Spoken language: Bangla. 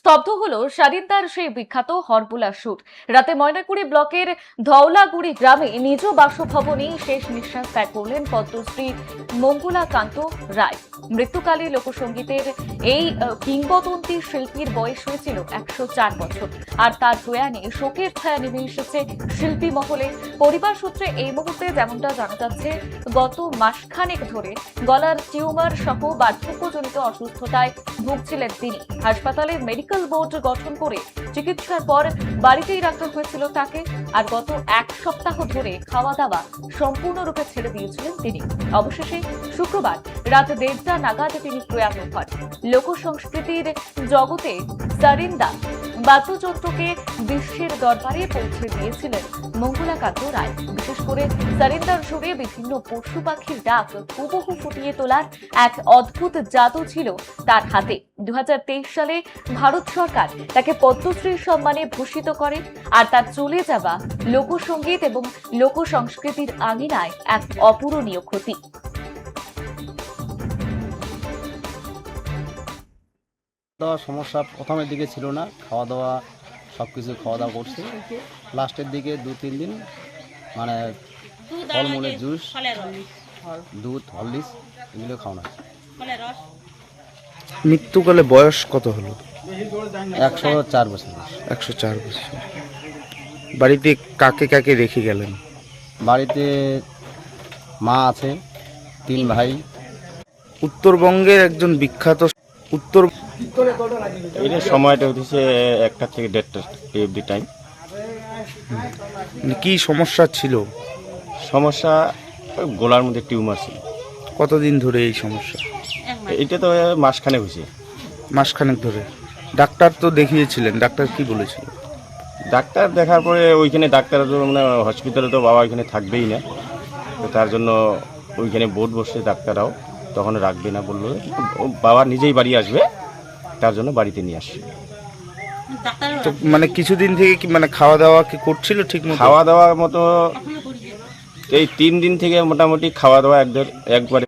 স্তব্ধ হলো স্বাধীনতার সেই বিখ্যাত হরবুলা শুট। রাতে ময়নাকুড়ি ব্লকের ধওলাগুড়ি গ্রামে নিজ বাসভবনেই শেষ নিঃশ্বাস ত্যাগ করলেন পদ্মশ্রী মঙ্গলাকান্ত রায়। মৃত্যুকালে লোকসঙ্গীতের এই কিংবদন্তি শিল্পীর বয়স হয়েছিল 104 বছর। আর তার প্রয়াণে শোকের ছায়া নেমে এসেছে শিল্পী মহলে। পরিবার সূত্রে এই মুহূর্তে যেমনটা জানা যাচ্ছে, গত মাসখানেক ধরে গলার টিউমার সহ বার্ধক্যজনিত অসুস্থতায় ভুগছিলেন তিনি। হাসপাতালে মেডিকেল বোর্ড গঠন করে চিকিৎসার পর বাড়িতেই রাখা হয়েছিল তাকে। আর গত এক সপ্তাহ ধরে খাওয়া দাওয়া সম্পূর্ণরূপে ছেড়ে দিয়েছিলেন তিনি। অবশেষে শুক্রবার রাত 1:30 নাগাদ তিনি প্রয়াত হন। লোক সংস্কৃতির জগতে সারিন্দা বাদ্যযন্ত্রকে বিশ্বের দরবারে পৌঁছে দিয়েছিলেন মঙ্গলাকান্ত রায়। বিশেষ করে সারিন্দার সুরে বিভিন্ন পশু পাখির ডাক হুবহু ফুটিয়ে তোলার এক অদ্ভুত জাদু ছিল তার হাতে। 2023 সালে ভারত সরকার তাকে পদ্মশ্রী সম্মানে ভূষিত করে। আর তার চলে যাওয়া লোকসঙ্গীত এবং লোক সংস্কৃতির আঙিনায় এক অপূরণীয় ক্ষতি। দাওয়া সমস্যা প্রথমের দিকে ছিল না, খাওয়া দাওয়া সব কিছু খাওয়া দাওয়া করছে। লাস্টের দিকে 2-3 দিন মানে ফলমূলের জুস, দুধ, হরলিক্স এগুলো খাওয়ানো হয়। মৃত্যুকালে বয়স কত হলো? 104 বছর। 104 বছর। বাড়িতে কাকে কাকে রেখে গেলেন? বাড়িতে মা আছে, 3 ভাই। উত্তরবঙ্গের একজন বিখ্যাত এর সময়টা হচ্ছে 1টা থেকে 1:30টা অবধি টাইম। কি সমস্যা ছিল? সমস্যা গলার মধ্যে টিউমার ছিল। কতদিন ধরে এই সমস্যা? এটা তো মাসখানেক হয়েছে। মাসখানেক ধরে। ডাক্তার তো দেখিয়েছিলেন, ডাক্তার কি বলেছিল? ডাক্তার দেখার পরে ওইখানে ডাক্তার তো মানে হসপিটালে তো বাবা ওইখানে থাকবেই না, তো তার জন্য ওইখানে বোর্ড বসছে ডাক্তাররাও, তখন রাখবে না বললো। বাবা নিজেই বাড়ি আসবে, তার জন্য বাড়িতে নিয়ে আসছে। তো মানে কিছুদিন থেকে কি মানে খাওয়া দাওয়া কি করছিল ঠিক মতো? খাওয়া দাওয়ার মতো এই 3 দিন থেকে মোটামুটি খাওয়া দাওয়া একবারে